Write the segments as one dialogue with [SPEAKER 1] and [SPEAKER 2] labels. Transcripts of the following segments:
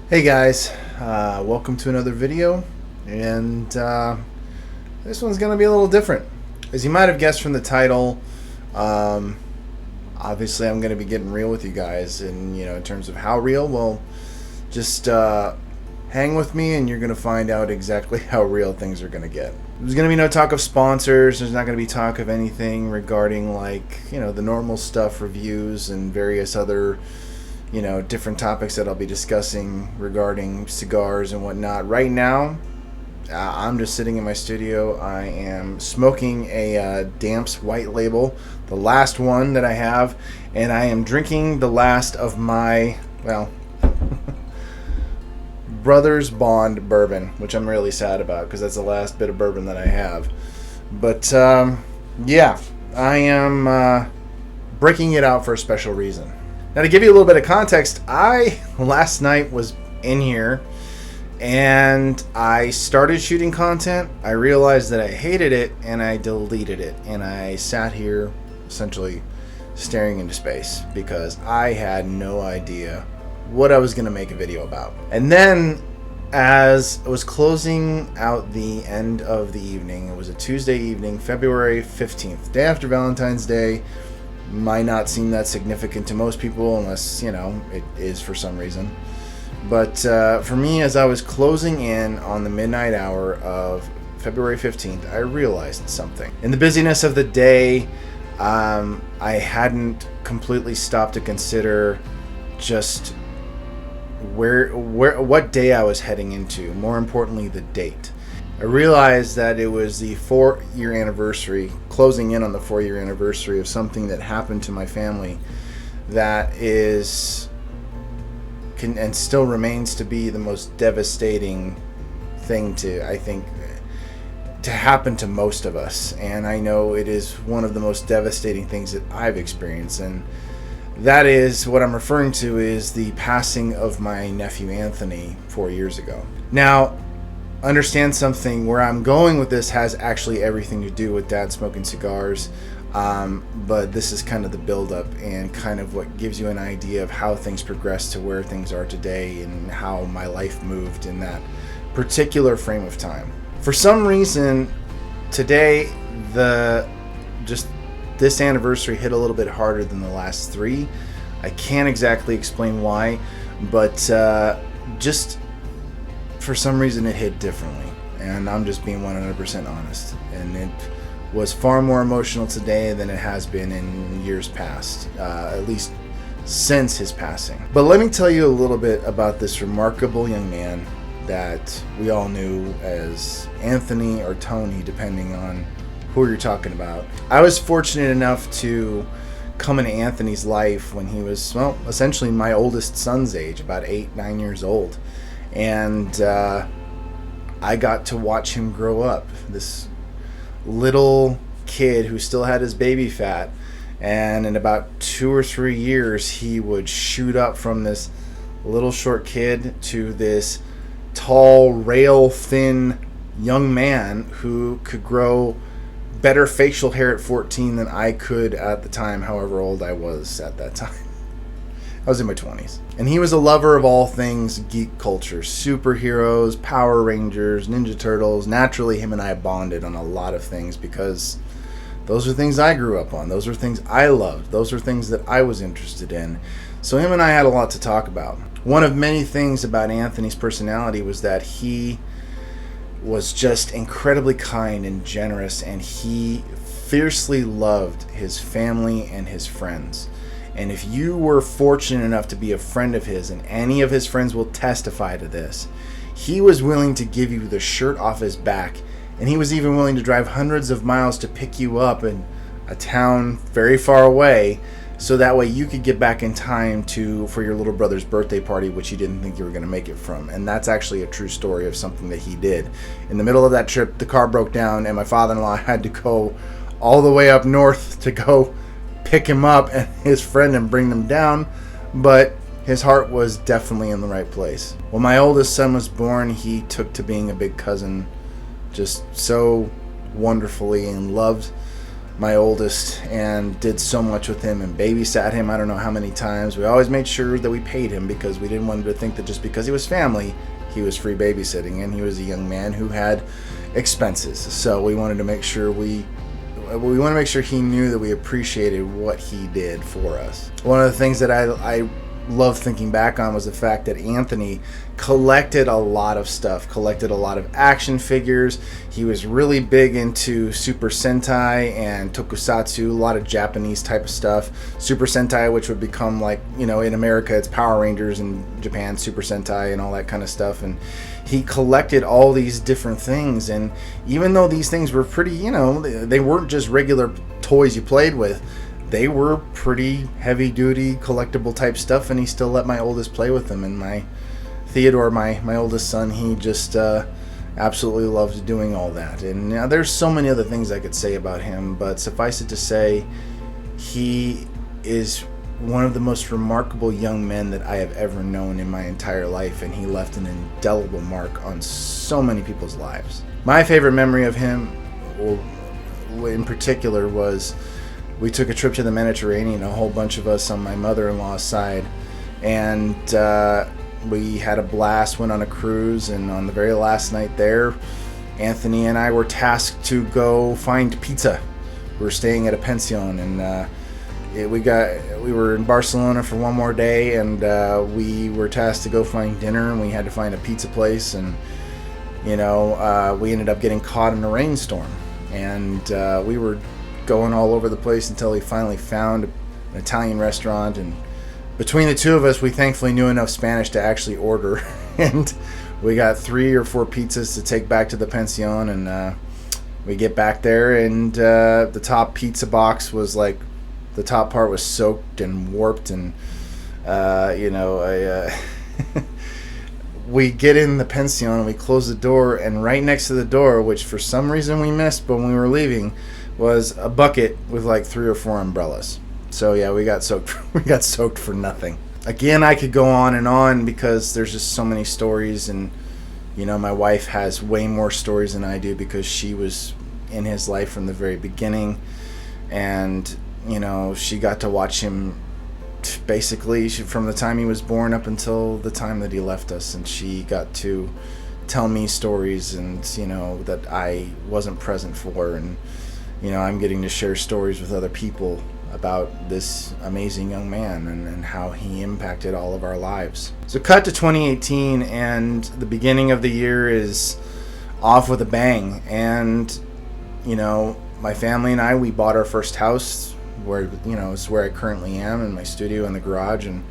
[SPEAKER 1] Hey guys, welcome to another video, and this one's going to be a little different. As you might have guessed from the title, obviously I'm going to be getting real with you guys, and in terms of how real, well, just hang with me and you're going to find out exactly how real things are going to get. There's going to be no talk of sponsors, there's not going to be talk of anything regarding the normal stuff, reviews, and various other different topics that I'll be discussing regarding cigars and whatnot. Right now, I'm just sitting in my studio. I am smoking a Damps White Label, the last one that I have, and I am drinking the last of my, Brothers Bond bourbon, which I'm really sad about because that's the last bit of bourbon that I have. But, yeah, I am breaking it out for a special reason. Now, to give you a little bit of context, I last night was in here and I started shooting content. I realized that I hated it and I deleted it. And I sat here essentially staring into space because I had no idea what I was going to make a video about. And then as I was closing out the end of the evening, it was a Tuesday evening, February 15th, day after Valentine's Day. Might not seem that significant to most people unless, it is for some reason. But for me, as I was closing in on the midnight hour of February 15th, I realized something. In the busyness of the day, I hadn't completely stopped to consider just what day I was heading into. More importantly, the date. I realized that it was the 4-year anniversary, closing in on the 4-year anniversary of something that happened to my family that and still remains to be the most devastating thing to happen to most of us. And I know it is one of the most devastating things that I've experienced, and that is what I'm referring to is the passing of my nephew Anthony 4 years ago. Now, understand something. Where I'm going with this has actually everything to do with Dad smoking cigars, but this is kind of the build-up and kind of what gives you an idea of how things progressed to where things are today and how my life moved in that particular frame of time. For some reason, today, this anniversary hit a little bit harder than the last 3. I can't exactly explain why, but just for some reason it hit differently, and I'm just being 100% honest. And it was far more emotional today than it has been in years past, at least since his passing. But let me tell you a little bit about this remarkable young man that we all knew as Anthony or Tony, depending on who you're talking about. I was fortunate enough to come into Anthony's life when he was, essentially my oldest son's age, about 8-9 years old. And I got to watch him grow up. This little kid who still had his baby fat, and in about 2 or 3 years he would shoot up from this little short kid to this tall, rail thin young man who could grow better facial hair at 14 than I could at the time, however old I was at that time. I was in my 20s. And he was a lover of all things geek culture. Superheroes, Power Rangers, Ninja Turtles. Naturally, him and I bonded on a lot of things because those are things I grew up on. Those are things I loved. Those are things that I was interested in. So him and I had a lot to talk about. One of many things about Anthony's personality was that he was just incredibly kind and generous, and he fiercely loved his family and his friends. And if you were fortunate enough to be a friend of his, and any of his friends will testify to this, he was willing to give you the shirt off his back, and he was even willing to drive hundreds of miles to pick you up in a town very far away, so that way you could get back in time for your little brother's birthday party, which you didn't think you were going to make it from. And that's actually a true story of something that he did. In the middle of that trip, the car broke down, and my father-in-law had to go all the way up north to go pick him up and his friend and bring them down, but his heart was definitely in the right place. When my oldest son was born, he took to being a big cousin just so wonderfully and loved my oldest, and did so much with him and babysat him I don't know how many times. We always made sure that we paid him because we didn't want him to think that just because he was family, he was free babysitting, and he was a young man who had expenses. So we wanted to make sure he knew that we appreciated what he did for us. One of the things that I love thinking back on was the fact that Anthony collected a lot of stuff, collected a lot of action figures. He was really big into Super Sentai and Tokusatsu, a lot of Japanese type of stuff. Super Sentai, which would become like, in America it's Power Rangers, and Japan Super Sentai and all that kind of stuff. And he collected all these different things, and even though these things were pretty, they weren't just regular toys you played with, they were pretty heavy-duty collectible type stuff, and he still let my oldest play with them. And my Theodore, my oldest son, he just absolutely loved doing all that. And there's so many other things I could say about him, but suffice it to say, he is one of the most remarkable young men that I have ever known in my entire life, and he left an indelible mark on so many people's lives. My favorite memory of him, in particular, was we took a trip to the Mediterranean, a whole bunch of us on my mother-in-law's side, and we had a blast, went on a cruise, and on the very last night there, Anthony and I were tasked to go find pizza. We were staying at a pension, and we were in Barcelona for one more day, and we were tasked to go find dinner, and we had to find a pizza place, and we ended up getting caught in a rainstorm, and we were going all over the place until we finally found an Italian restaurant. And between the two of us, we thankfully knew enough Spanish to actually order, and we got 3 or 4 pizzas to take back to the pension. And we get back there, and the top pizza box was like, the top part was soaked and warped, and we get in the pension and we close the door, and right next to the door, which for some reason we missed but when we were leaving, was a bucket with like 3 or 4 umbrellas. So yeah, we got soaked for nothing. Again, I could go on because there's just so many stories, and my wife has way more stories than I do because she was in his life from the very beginning, and she got to watch him basically from the time he was born up until the time that he left us, and she got to tell me stories, and that I wasn't present for, and I'm getting to share stories with other people about this amazing young man and how he impacted all of our lives. So cut to 2018, and the beginning of the year is off with a bang, and my family and I, we bought our first house where it's where I currently am, in my studio in the garage, and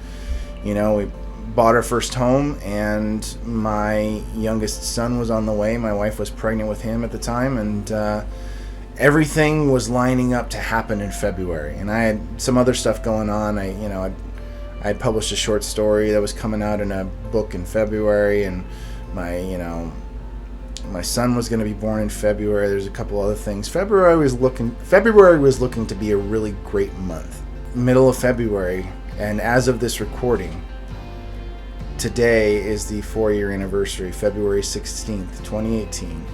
[SPEAKER 1] we bought our first home, and my youngest son was on the way. My wife was pregnant with him at the time, and everything was lining up to happen in February, and I had some other stuff going on. I had published a short story that was coming out in a book in February, and my son was going to be born in February. There's a couple other things. February was looking to be a really great month. Middle of February, and as of this recording, today is the 4-year anniversary, February 16th, 2018.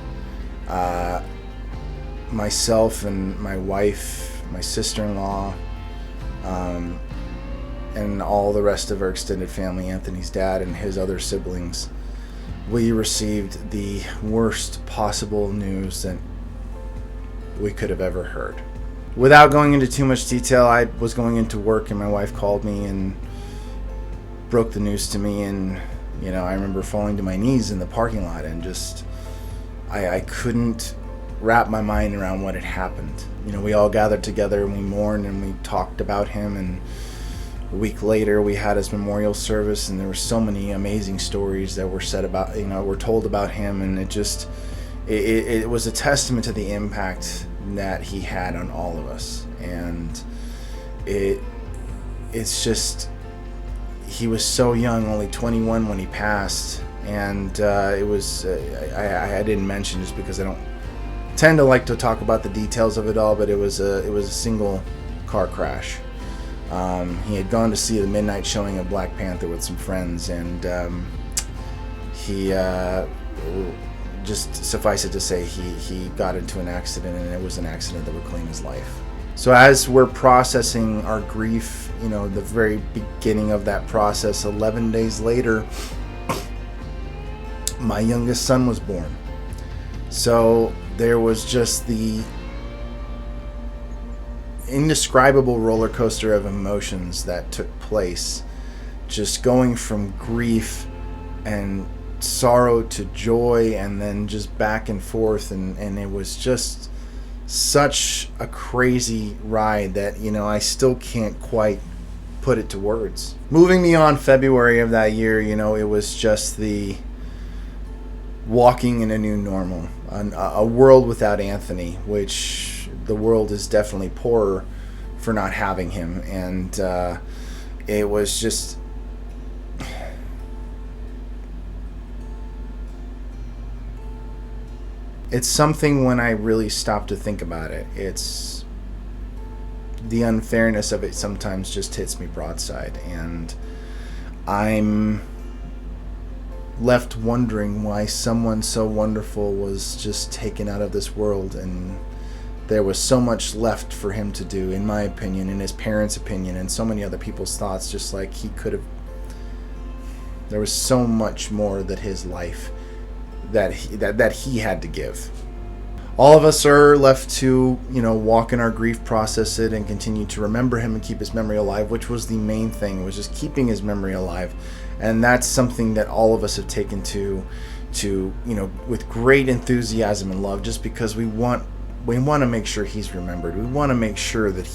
[SPEAKER 1] Myself and my wife, my sister-in-law, and all the rest of our extended family, Anthony's dad and his other siblings, we received the worst possible news that we could have ever heard. Without going into too much detail, I was going into work, and my wife called me and broke the news to me, and I remember falling to my knees in the parking lot, and just I couldn't wrap my mind around what had happened. We all gathered together and we mourned and we talked about him, and a week later we had his memorial service, and there were so many amazing stories that were said about, were told about him, and it was a testament to the impact that he had on all of us. And it's just, he was so young, only 21 when he passed, and it was I didn't mention just because I don't tend to like to talk about the details of it all, but it was a single car crash. He had gone to see the midnight showing of Black Panther with some friends, and he just suffice it to say, he got into an accident, and it was an accident that would claim his life. So as we're processing our grief, the very beginning of that process, 11 days later, my youngest son was born. So there was just the indescribable roller coaster of emotions that took place, just going from grief and sorrow to joy, and then just back and forth, and it was just such a crazy ride that I still can't quite put it to words. Moving beyond February of that year, it was just the walking in a new normal, a world without Anthony, which the world is definitely poorer for not having him. And it was just, it's something when I really stop to think about it, it's the unfairness of it sometimes just hits me broadside, and I'm left wondering why someone so wonderful was just taken out of this world, and there was so much left for him to do, in my opinion, in his parents' opinion, and so many other people's thoughts, just like he could have. There was so much more that his life that he had to give. All of us are left to, walk in our grief, process it, and continue to remember him and keep his memory alive, which was the main thing, was just keeping his memory alive. And that's something that all of us have taken to with great enthusiasm and love, just because we want to make sure he's remembered. We want to make sure that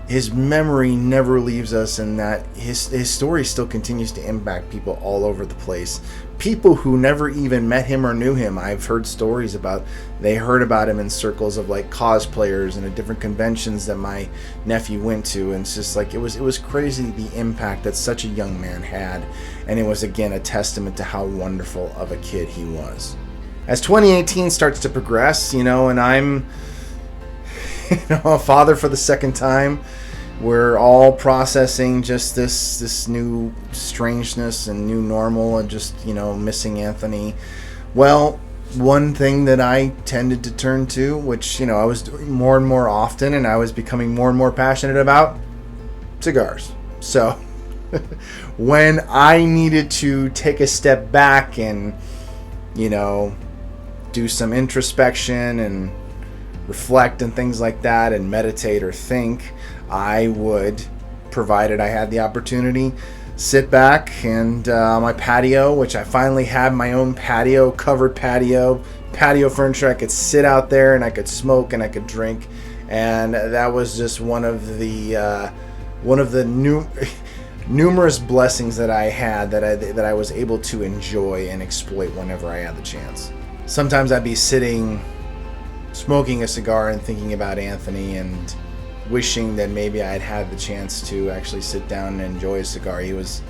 [SPEAKER 1] his memory never leaves us, and that his story still continues to impact people all over the place. People who never even met him or knew him. I've heard stories about, they heard about him in circles of like cosplayers and at different conventions that my nephew went to, and it's just like it was crazy the impact that such a young man had, and it was again a testament to how wonderful of a kid he was. As 2018 starts to progress, and I'm a father for the second time. We're all processing just this new strangeness and new normal, and just missing Anthony. Well, one thing that I tended to turn to, which I was doing more and more often, and I was becoming more and more passionate about, cigars. So when I needed to take a step back and do some introspection and reflect and things like that, and meditate or think, I would, provided I had the opportunity, sit back and on my patio, which I finally had my own patio, covered patio furniture. I could sit out there and I could smoke and I could drink, and that was just one of the numerous blessings that I had, that I was able to enjoy and exploit whenever I had the chance. Sometimes I'd be sitting smoking a cigar and thinking about Anthony, and wishing that maybe I'd had the chance to actually sit down and enjoy a cigar. He was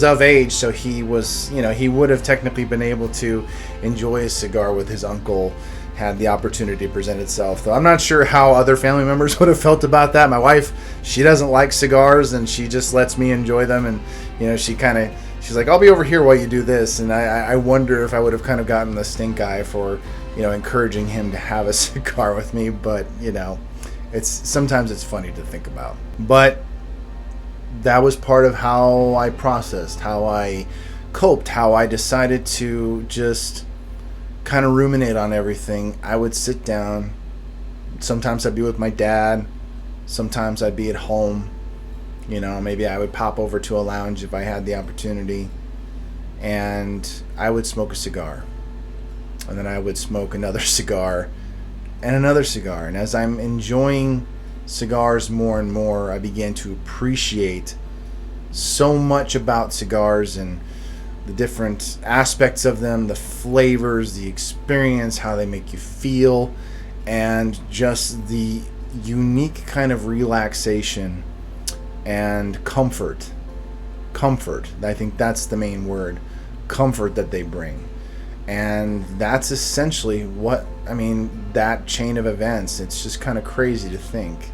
[SPEAKER 1] of age, so he was, he would have technically been able to enjoy a cigar with his uncle had the opportunity to present itself. Though I'm not sure how other family members would have felt about that. My wife, she doesn't like cigars, and she just lets me enjoy them, and she's like, I'll be over here while you do this, and I wonder if I would have kind of gotten the stink eye for encouraging him to have a cigar with me. But sometimes it's funny to think about. But that was part of how I processed, how I coped, how I decided to just kind of ruminate on everything. I would sit down. Sometimes I'd be with my dad. Sometimes I'd be at home. Maybe I would pop over to a lounge if I had the opportunity, and I would smoke a cigar. And then I would smoke another cigar and another cigar. And as I'm enjoying cigars more and more, I began to appreciate so much about cigars and the different aspects of them, the flavors, the experience, how they make you feel, and just the unique kind of relaxation and comfort. I think that's the main word. Comfort that they bring. And that's essentially that chain of events. It's just kind of crazy to think.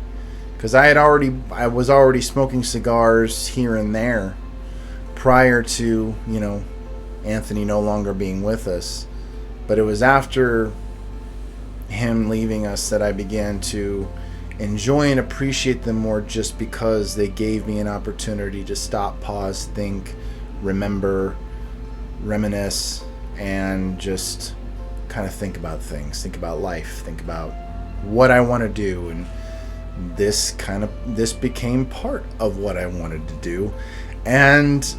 [SPEAKER 1] Because I was already smoking cigars here and there prior to, Anthony no longer being with us. But it was after him leaving us that I began to enjoy and appreciate them more, just because they gave me an opportunity to stop, pause, think, remember, reminisce, and just kind of think about things, think about life, think about what I want to do. And this became part of what I wanted to do. And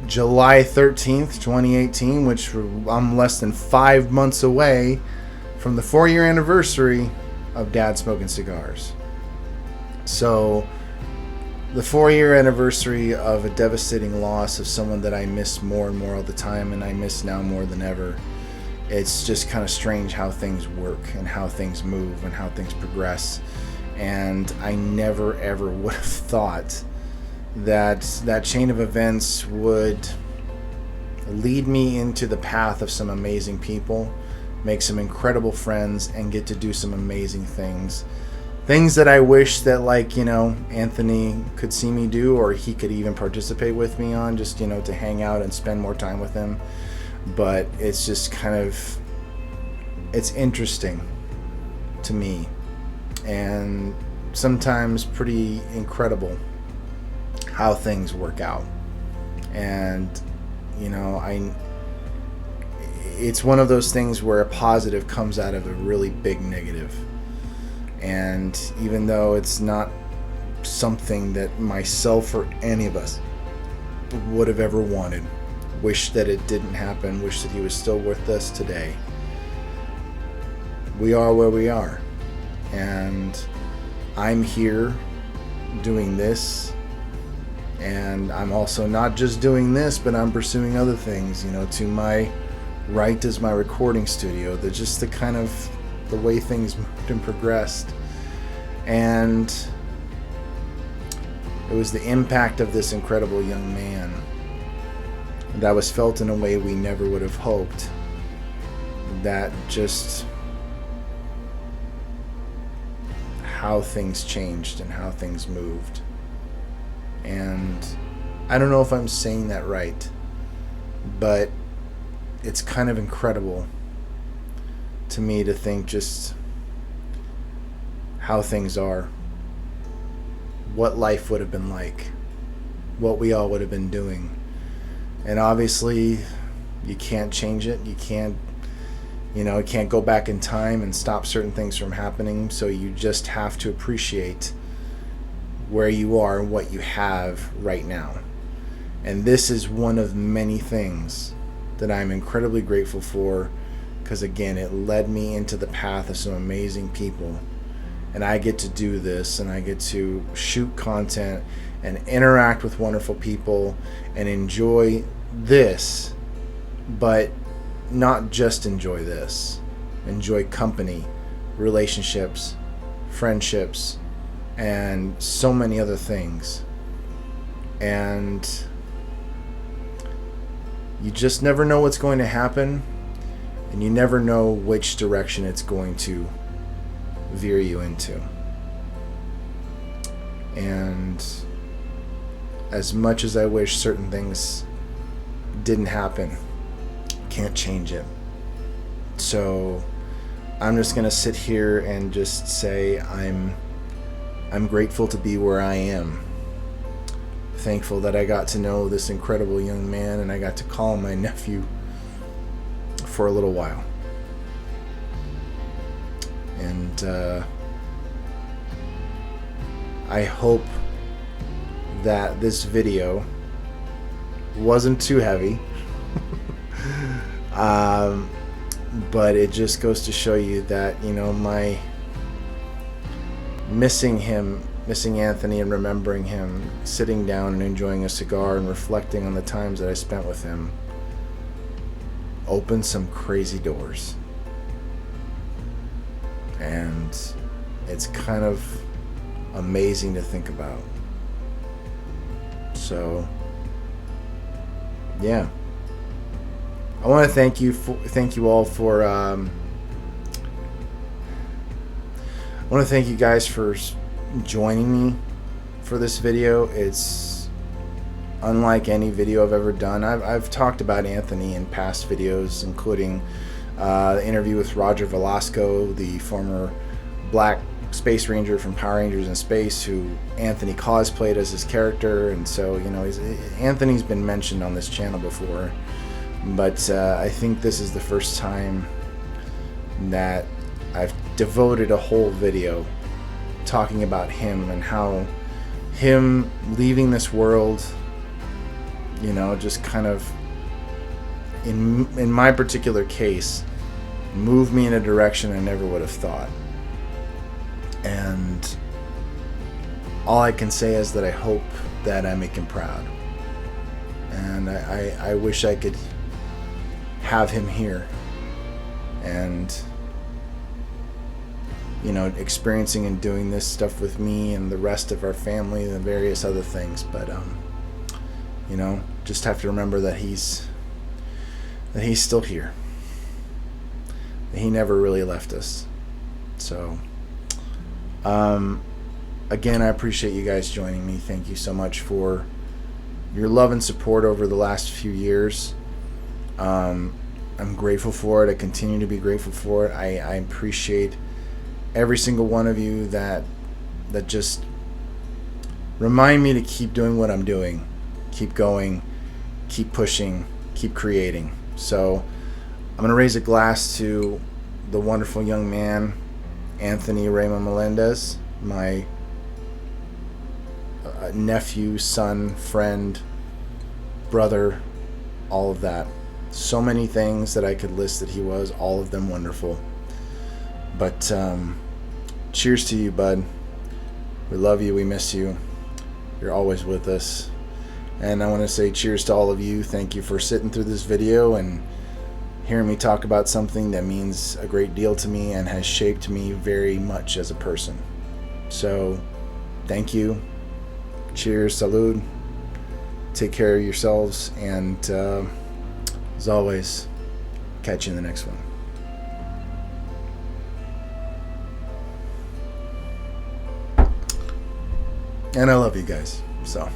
[SPEAKER 1] July 13th, 2018, which I'm less than 5 months away from the 4-year anniversary of Dad Smoking Cigars. So the 4-year anniversary of a devastating loss of someone that I miss more and more all the time, and I miss now more than ever. It's just kind of strange how things work and how things move and how things progress. And I never ever would have thought that that chain of events would lead me into the path of some amazing people, make some incredible friends, and get to do some amazing things. Things that I wish that, like, Anthony could see me do, or he could even participate with me on, just, to hang out and spend more time with him. But it's just it's interesting to me, and sometimes pretty incredible how things work out. And, it's one of those things where a positive comes out of a really big negative. And even though it's not something that myself or any of us would have ever wanted, wish that it didn't happen, wish that he was still with us today, we are where we are. And I'm here doing this, and I'm also not just doing this, but I'm pursuing other things. To my right is my recording studio. The way things moved and progressed. And it was the impact of this incredible young man that was felt in a way we never would have hoped, that just how things changed and how things moved. And I don't know if I'm saying that right, but it's kind of incredible to me to think just how things are, what life would have been like, what we all would have been doing. And obviously you can't change it. You can't go back in time and stop certain things from happening. So you just have to appreciate where you are and what you have right now. And this is one of many things that I'm incredibly grateful for, because again, it led me into the path of some amazing people. And I get to do this, and I get to shoot content and interact with wonderful people and enjoy this, but not just enjoy this. Enjoy company, relationships, friendships, and so many other things. And you just never know what's going to happen, and you never know which direction it's going to veer you into. And as much as I wish certain things didn't happen, can't change it. So I'm just gonna sit here and just say I'm grateful to be where I am. Thankful that I got to know this incredible young man, and I got to call him my nephew for a little while. And I hope that this video wasn't too heavy. But it just goes to show you that, my missing Anthony and remembering him, sitting down and enjoying a cigar and reflecting on the times that I spent with him, opened some crazy doors. And it's kind of amazing to think about. So, yeah. I want to thank you all for I want to thank you guys for joining me for this video. It's unlike any video I've ever done. I've talked about Anthony in past videos, including The interview with Roger Velasco, the former Black Space Ranger from Power Rangers in Space, who Anthony cosplayed as his character. And so, you know, Anthony's been mentioned on this channel before, but I think this is the first time that I've devoted a whole video talking about him and how him leaving this world, you know, just kind of in my particular case moved me in a direction I never would have thought. And all I can say is that I hope that I make him proud, and I wish I could have him here and, you know, experiencing and doing this stuff with me and the rest of our family and various other things. But you know, just have to remember that he's still here. He never really left us. So again, I appreciate you guys joining me. Thank you so much for your love and support over the last few years. I'm grateful for it. I continue to be grateful for it. I appreciate every single one of you that just remind me to keep doing what I'm doing, keep going, keep pushing, keep creating. So I'm going to raise a glass to the wonderful young man, Anthony Raymond Melendez, my nephew, son, friend, brother, all of that. So many things that I could list that he was, all of them wonderful. But cheers to you, bud. We love you. We miss you. You're always with us. And I want to say cheers to all of you. Thank you for sitting through this video and hearing me talk about something that means a great deal to me and has shaped me very much as a person. So thank you. Cheers. Salud. Take care of yourselves. And as always, catch you in the next one. And I love you guys. So